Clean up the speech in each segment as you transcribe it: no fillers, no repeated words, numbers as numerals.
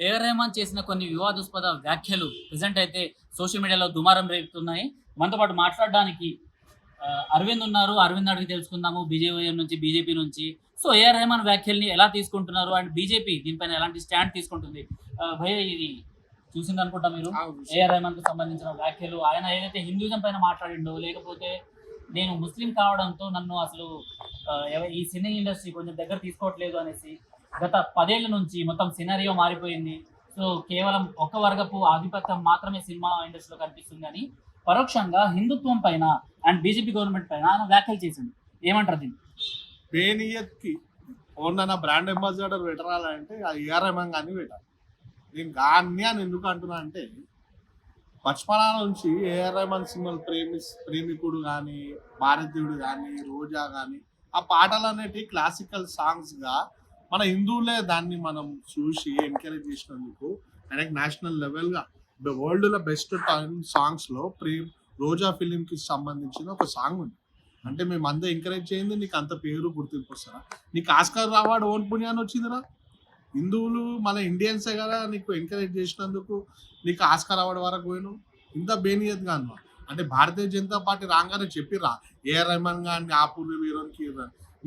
AR Rahman చేసిన కొన్ని వివాదాస్పద వ్యాఖ్యలు ప్రెజెంట్ అయితే సోషల్ మీడియాలో దుమారం రేపుతున్నాయి. మనతో పాటు మాట్లాడడానికి అరవింద్ ఉన్నారు. అరవింద్ అడిగి తెలుసుకుందాము బీజేవైఎం నుంచి, బీజేపీ నుంచి. సో ఏఆర్ రెహమాన్ వ్యాఖ్యల్ని ఎలా తీసుకుంటున్నారు? అండ్ బీజేపీ దీనిపైన ఎలాంటి స్టాండ్ తీసుకుంటుంది? భయ్యా ఇది చూసిందనుకుంటా మీరు. ఏఆర్ రెహమాన్‌కి సంబంధించిన వ్యాఖ్యలు ఆయన ఏదైతే హిందూయిజం పైన మాట్లాడిండో, లేకపోతే నేను ముస్లిం కావడంతో నన్ను అసలు ఈ సినీ ఇండస్ట్రీ కొంచెం దగ్గర తీసుకోవట్లేదు అనేసి గత 10 ఏళ్ల నుంచి మొత్తం సినారియో మారిపోయింది. సో కేవలం ఒక వర్గపు ఆధిపత్యం మాత్రమే సినిమా ఇండస్ట్రీలో కనిపిస్తుంది అని పరోక్షంగా హిందుత్వం పైన అండ్ బీజేపీ గవర్నమెంట్ పైన ఆయన వ్యాఖ్యలు చేసింది. ఏమంటారు దీన్ని? బేనియత్కి ఓన్న బ్రాండ్ అంబాసిడర్ పెట్టాలంటే అది ఏఆర్ రెహమాన్ కానీ పెట్టాలి. నేను గాన్ని అని ఎందుకు అంటున్నా అంటే బచ్పన నుంచి ఏఆర్ రెహమాన్ సినిమాలు ప్రేమికుడు కానీ, భారతీయుడు కానీ, రోజా కానీ ఆ పాటలు అనేటివి క్లాసికల్ సాంగ్స్గా మన హిందువులే దాన్ని మనం చూసి ఎంకరేజ్ చేసినందుకు ఆయనకి నేషనల్ లెవెల్గా వరల్డ్లో బెస్ట్ సాంగ్స్లో రోజా ఫిలింకి సంబంధించిన ఒక సాంగ్ ఉంది. అంటే మేము అంతా ఎంకరేజ్ చేయండి, నీకు అంత పేరు గుర్తింపు వస్తారా? నీకు ఆస్కార్ అవార్డు ఓన్ పుణ్యాన్ని వచ్చిందిరా? హిందువులు మన ఇండియన్సే కదా నీకు ఎంకరేజ్ చేసినందుకు నీకు ఆస్కార్ అవార్డు వరకు పోయినావు. ఇంత బేనియత్గా అన్నా అంటే భారతీయ జనతా పార్టీ రాగానే చెప్పిరా ఏఆర్ రెహమాన్ గారిని ఆపూర్వి వీరోనికి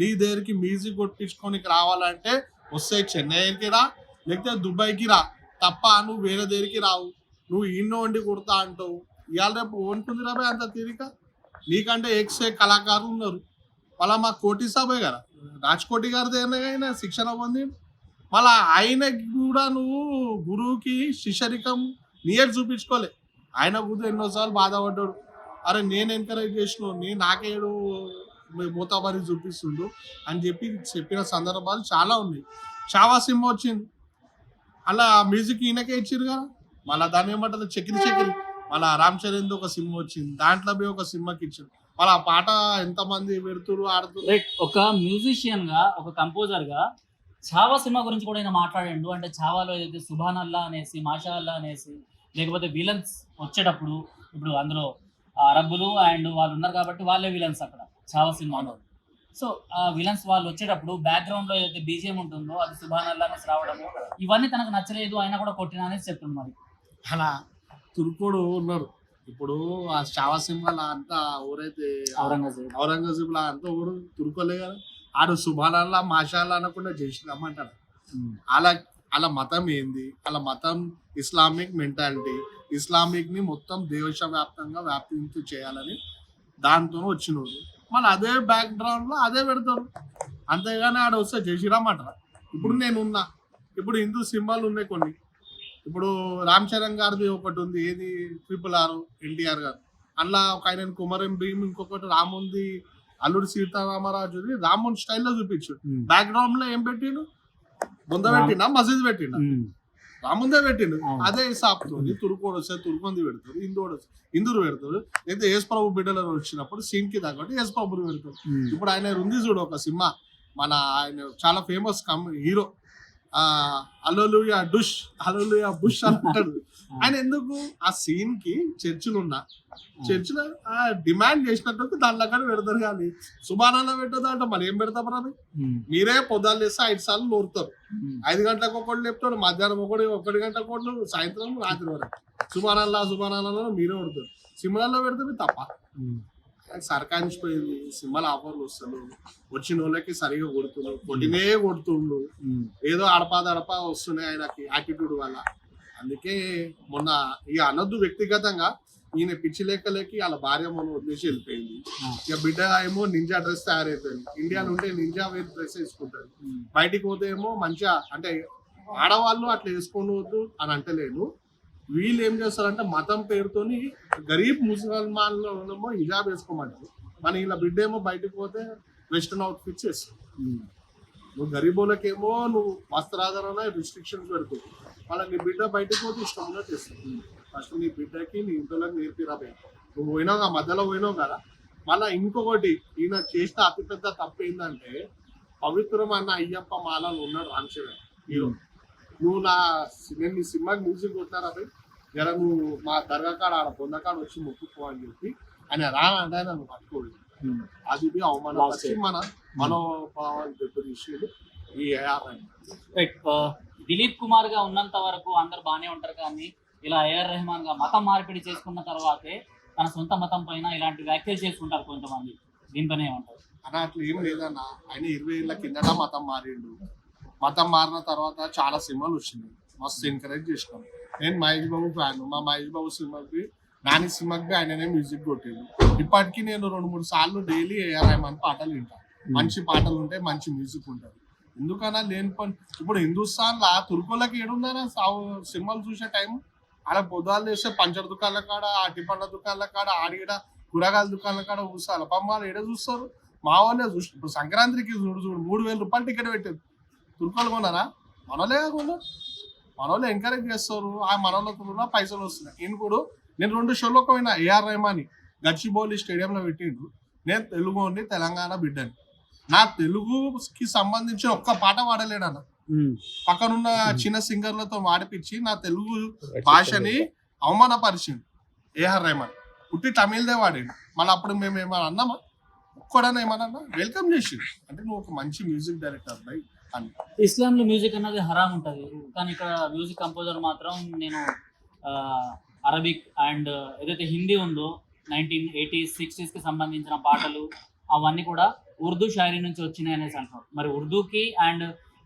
నీ దగ్గరికి మ్యూజిక్ కొట్టించుకొని రావాలంటే వస్తే చెన్నైకి రా, లేకపోతే దుబాయ్కి రా, తప్ప నువ్వు వేరే దగ్గరికి రావు. నువ్వు ఈయన వండి కొడతా అంటావు. ఇవాళ రేపు ఉంటుంది రాబోయే అంత తీరిక. నీకంటే ఎక్సే కళాకారులు ఉన్నారు. మళ్ళీ మా కోటి సాబే కదా, రాజ్కోటి గారి దగ్గర శిక్షణ పొంది మళ్ళీ ఆయనకి కూడా నువ్వు గురువుకి శిష్యరికం నియర్ చూపించుకోలే. ఆయన కూడా ఎన్నోసార్లు బాధపడ్డాడు. అరే నేను ఎంకరేజ్ చేసిన నాకేడు మూతాబారి చూపిస్తుండు అని చెప్పిన సందర్భాలు చాలా ఉన్నాయి. చావా సినిమా వచ్చింది, అలా మ్యూజిక్ ఈయనకే ఇచ్చారు కదా. మళ్ళీ దాన్ని ఏమంటారు చక్రి మళ్ళీ రామ్ చరణ్ ఒక సినిమా వచ్చింది, దాంట్లో పోయి ఒక సినిమాకి ఇచ్చారు. మళ్ళీ ఆ పాట ఎంతమంది పెడుతురు ఆడుతురు. ఒక మ్యూజిషియన్ గా, ఒక కంపోజర్ గా చావా సినిమా గురించి కూడా ఆయన మాట్లాడాడు. అంటే చావాలో ఏదైతే సుభాన్ అల్లా అనేసి, మాషా అల్లా అనేసి, లేకపోతే విలన్స్ వచ్చేటప్పుడు ఇప్పుడు అందులో అరబ్బులు అండ్ వాళ్ళు ఉన్నారు కాబట్టి వాళ్ళే విలన్స్ అక్కడ చావా సినిమాలో. సో ఆ విలన్స్ వాళ్ళు వచ్చేటప్పుడు బ్యాక్గ్రౌండ్ లో ఏదైతే బీజిఎం ఉంటుందో అది సుభాన్ అల్లా అనేసి రావడము, ఇవన్నీ తనకు నచ్చలేదు, ఆయన కూడా కొట్టినా అనేసి చెప్తుంది. మరి అలా తుర్కోడు ఉన్నారు. ఇప్పుడు ఆ చావా సినిమాలో అంతా ఊరైతే ఔరంగజేబ్ లా అంతా ఊరు తురుకోలే కదా. ఆడు సుభానల్లా మాషాల్లా అనకుండా చేసినామంటాడు. అలా మతం ఏంది? అలా మతం ఇస్లామిక్ మెంటాలిటీ, ఇస్లామిక్ ని మొత్తం దేశవ్యాప్తంగా వ్యాప్తి చేయాలని దాంతో వచ్చినోడు. మళ్ళీ అదే బ్యాక్గ్రౌండ్ లో అదే పెడతారు. అంతేగాని ఆడ వస్తే చేసిరామంటారా? ఇప్పుడు నేనున్నా, ఇప్పుడు హిందూ సింబాలు ఉన్నాయి కొన్ని. ఇప్పుడు రామ్ చరణ్ గారిది ఒకటి ఉంది, ఏది RRR ఎన్టీఆర్ గారు. అందులో ఒక ఆయన కుమరం భీమ్, ఇంకొకటి రాముంది అల్లుడు సీతారామరాజుది రామున్ స్టైల్లో చూపించు. బ్యాక్గ్రౌండ్ లో ఏం పెట్టిండు? బొంద పెట్టిండా, మసీద్ పెట్టిండా? రాముందే పెట్టిండు. అదే సాపుతుంది. తురుకోడు వస్తే తురుకొంది పెడతారు, హిందువులు పెడతారు. అయితే యేసు ప్రభు బిడ్డలను వచ్చినప్పుడు సీన్ కి తగ్గట్టు యేసు ప్రభుని పెడతారు. ఇప్పుడు ఆయన ఉంది చూడు ఒక సినిమా, మన ఆయన చాలా ఫేమస్ హీరో, అలోలుయా బుష్ అంటాడు ఆయన. ఎందుకు ఆ సీన్ కి చర్చిలు డిమాండ్ చేసినట్టు దాని దగ్గర పెడతారు. కానీ సుబానాల్లో పెట్టదు అంటే మరి ఏం పెడతాం రా? మీరే పొద్దులు చేస్తే 5 సార్లు నోరుతారు. 5 గంటలకు ఒకటి లేపుతాడు, మధ్యాహ్నం 1 గంటకు ఒకటి, సాయంత్రం రాత్రి వరకు సుబానాల్లో మీరే కొడతారు. సినిమాల్లో పెడితే తప్ప. సర్కానిపోయింది, సినిమాల ఆఫర్లు వస్తారు, వచ్చిన వాళ్ళకి సరిగా కొడుతుండు. ఏదో అడపా వస్తున్నాయి ఆయనకి యాటిట్యూడ్ వల్ల. అందుకే మొన్న ఇక అనొద్దు వ్యక్తిగతంగా, ఈయన పిచ్చి లెక్కలకి వాళ్ళ భార్య మొన్న వదిలేసి వెళ్ళిపోయింది. ఇక బిడ్డ ఏమో నింజా డ్రెస్ తయారైపోయింది. ఇండియాలో ఉంటే నింజా వేర్ డ్రెస్ వేసుకుంటారు, బయటికి పోతే ఏమో మంచిగా. అంటే ఆడవాళ్ళు అట్లా వేసుకోవద్దు అని అంటలేను. వీళ్ళు ఏం చేస్తారంటే మతం పేరుతోని గరీబ్ ముసల్మాన్లో ఏమో హిజాబ్ వేసుకోమంటారు. మన ఇలా బిడ్డ ఏమో బయటకు పోతే వెస్టర్న్ అవుట్ఫిట్స్ వేస్తావు. నువ్వు గరీబులకేమో నువ్వు వస్త్రాధారణ రిస్ట్రిక్షన్స్ పెడుతుంది. మళ్ళీ నీ బిడ్డ బయటకు పోతే ఇష్టం ఉన్నట్టు వేస్తుంది. ఫస్ట్ నీ బిడ్డకి నీ ఇంట్లోకి నేర్పిరా. నువ్వు పోయినావు, మధ్యలో పోయినావు కదా. మళ్ళీ ఇంకొకటి, ఈయన చేసిన అతిపెద్ద తప్పు ఏంటంటే పవిత్రమైన అయ్యప్ప మాలలు ఉన్నాడు రామ్ చరణ్ హీరో. నువ్వు నేను నీ సినిమాకి మ్యూజిక్ కొట్టినారా పోయి జర నువ్వు మా దర్గా కాడ ఆడ పొందకాడ వచ్చి మొక్కుకో అని చెప్పి ఆయన అంటే నన్ను పట్టుకోడు. అది అవమానం మన మనోభావాలు దెబ్బతీసేది. ఈ ఏఆర్ రెహమాన్. రైట్. దిలీప్ కుమార్ గా ఉన్నంత వరకు అందరు బాగానే ఉంటారు, కానీ ఇలా ఏఆర్ రెహమాన్ గా మతం మార్పిడి చేసుకున్న తర్వాతే తన సొంత మతం పైన ఇలాంటి వ్యాఖ్యలు చేసుకుంటారు కొంతమంది. దీనిపైన ఏమంటారు? అని అట్లా ఏం లేదన్న. ఆయన 20 ఏళ్ళ కిందట మతం మారిండు. మతం మారిన తర్వాత చాలా సినిమాలు వచ్చినాయి, మస్తు ఎంకరేజ్ చేసినాం. నేను మహేష్ బాబు ఫ్యాన్. మా మహేష్ బాబు సినిమాకి, నాని సినిమాకి ఆయననే మ్యూజిక్ కొట్టిండు. ఇప్పటికీ నేను 2-3 సార్లు డైలీ ఏఆర్ రెహమాన్ పాటలు వింటాను. మంచి పాటలు ఉంటాయి, మంచి మ్యూజిక్ ఉంటుంది. ఎందుకన్నా లేని పని. ఇప్పుడు హిందుస్థాన్ లా తుర్కోళ్ళకి ఏడుందనా సినిమాలు చూసే టైం? అలా పొద్దులు చేస్తే పంచర్ దుకాణాల కాడ, అటిపండ్ల దుకాణాల కాడ, ఆడిగడ కూరగాయల దుకాణాల కాడ చూస్తారు. పమ్మాలు ఏడ చూస్తారు? మా వాళ్ళే చూసి. ఇప్పుడు సంక్రాంతికి చూడు 3,000 రూపాయలు టికెట్ పెట్టారు. తుర్కోలు కొన్నారా? మనోలే కొన్నారు. మనోళ్ళు ఎంకరేజ్ చేస్తారు. ఆ మనోళ్ళతో కూడా పైసలు వస్తున్నాయి. ఇప్పుడు నేను 2 షోలకు పోయినా. ఏఆర్ రెహమాన్ గచ్చిబౌలి స్టేడియంలో పెట్టిండు. నేను తెలుగుని, తెలంగాణ బిడ్డని. నా తెలుగుకి సంబంధించిన ఒక్క పాట పాడలేడన్న. పక్కనున్న చిన్న సింగర్లతో వాడిపించి నా తెలుగు భాషని అవమానపరిచిండు ఏఆర్ రెహమాన్. పుట్టి తమిళ్దే వాడిండు. మళ్ళీ అప్పుడు మేము ఏమన్నా అన్నామా? ఒక్కడన్నా ఏమన్నా వెల్కమ్ చేసిండు. అంటే నువ్వు ఒక మంచి మ్యూజిక్ డైరెక్టర్ బై అని. ఇస్లాంలో మ్యూజిక్ అన్నది హరాం ఉంటుంది, కానీ ఇక్కడ మ్యూజిక్ కంపోజర్ మాత్రం నేను అరబిక్ అండ్ ఏదైతే హిందీ ఉందో 1980s 60s కి సంబంధించిన పాటలు అవన్నీ కూడా ఉర్దూ షాయరీ నుంచి వచ్చినాయి అనేసి అంటున్నారు. మరి ఉర్దూకి అండ్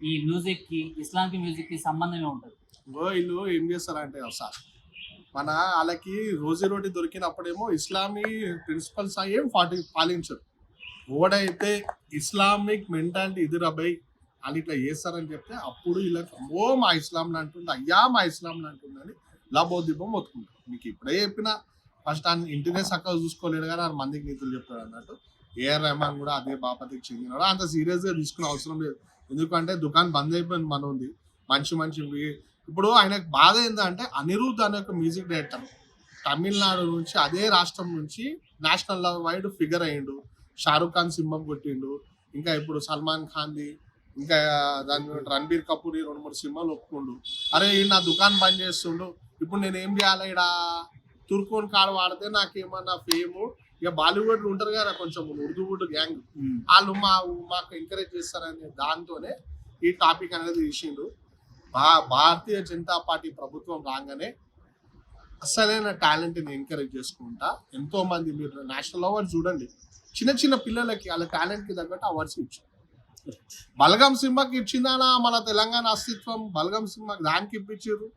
ఈ మ్యూజిక్ కి, ఇస్లాంకి మ్యూజిక్ కి సంబంధమే ఉంటుంది. వీళ్ళు ఏం చేస్తారంటే సార్, మన వాళ్ళకి రోజు రోటీ దొరికినప్పుడేమో ఇస్లామీ ప్రిన్సిపల్స్ ఏం పాలించరు. ఓడైతే ఇస్లామిక్ మెంటాలిటీ ఎదురబ్బాయి అని ఇట్లా చేస్తారని చెప్తే అప్పుడు ఇలా మా ఇస్లాంలు అంటుంది, అయ్యా మా ఇస్లాంలు అంటుందని లాభోద్దీపం ఒత్తుకుంటారు. మీకు ఇప్పుడే చెప్పిన ఫస్ట్ ఆయన ఇంటినే చక్కగా చూసుకోలేడు కానీ ఆయన మందికి నీతులు చెప్తాడు అన్నట్టు. ఏఆర్ రెహమాన్ కూడా అదే బాపతికి చెందినాడు. అంత సీరియస్గా తీసుకునే అవసరం లేదు. ఎందుకంటే దుకాణం బంద్ అయిపోయింది మన ఉంది. మంచి ఇప్పుడు ఆయనకు బాధ ఏంటంటే అనిరుద్ధ్ అనే ఒక మ్యూజిక్ డైరెక్టర్ తమిళనాడు నుంచి, అదే రాష్ట్రం నుంచి నేషనల్ వైడ్ ఫిగర్ అయ్యిండు. షారూఖ్ ఖాన్ సినిమా కొట్టిండు. ఇంకా ఇప్పుడు సల్మాన్ ఖాన్ది, ఇంకా దాని రణబీర్ కపూర్ 2-3 సినిమాలు ఒప్పుకుండు. అరే ఈ నా దుకాణం బంద్ చేస్తుండు, ఇప్పుడు నేను ఏం చేయాలి? ఇక్కడ తుర్కోన్ కాడ వాడితే నాకేమన్నా ఫేము. ఇక బాలీవుడ్ ఉంటారు కదా కొంచెం ఉర్దూవుడ్ గ్యాంగ్, వాళ్ళు మాకు ఎంకరేజ్ చేస్తారనే దాంతోనే ఈ టాపిక్ అనేది తీసిండు. భారతీయ జనతా పార్టీ ప్రభుత్వం రాగానే అసలైన టాలెంట్ని ఎంకరేజ్ చేసుకుంటా ఎంతో మంది, మీరు నేషనల్ అవార్డ్స్ చూడండి, చిన్న పిల్లలకి వాళ్ళ టాలెంట్కి తగ్గట్టు అవార్డ్స్ ఇచ్చారు. బలగం సినిమాకి ఇచ్చిందానా మన తెలంగాణ అస్తిత్వం? బలగం సినిమాకి దానికి ఇప్పించారు.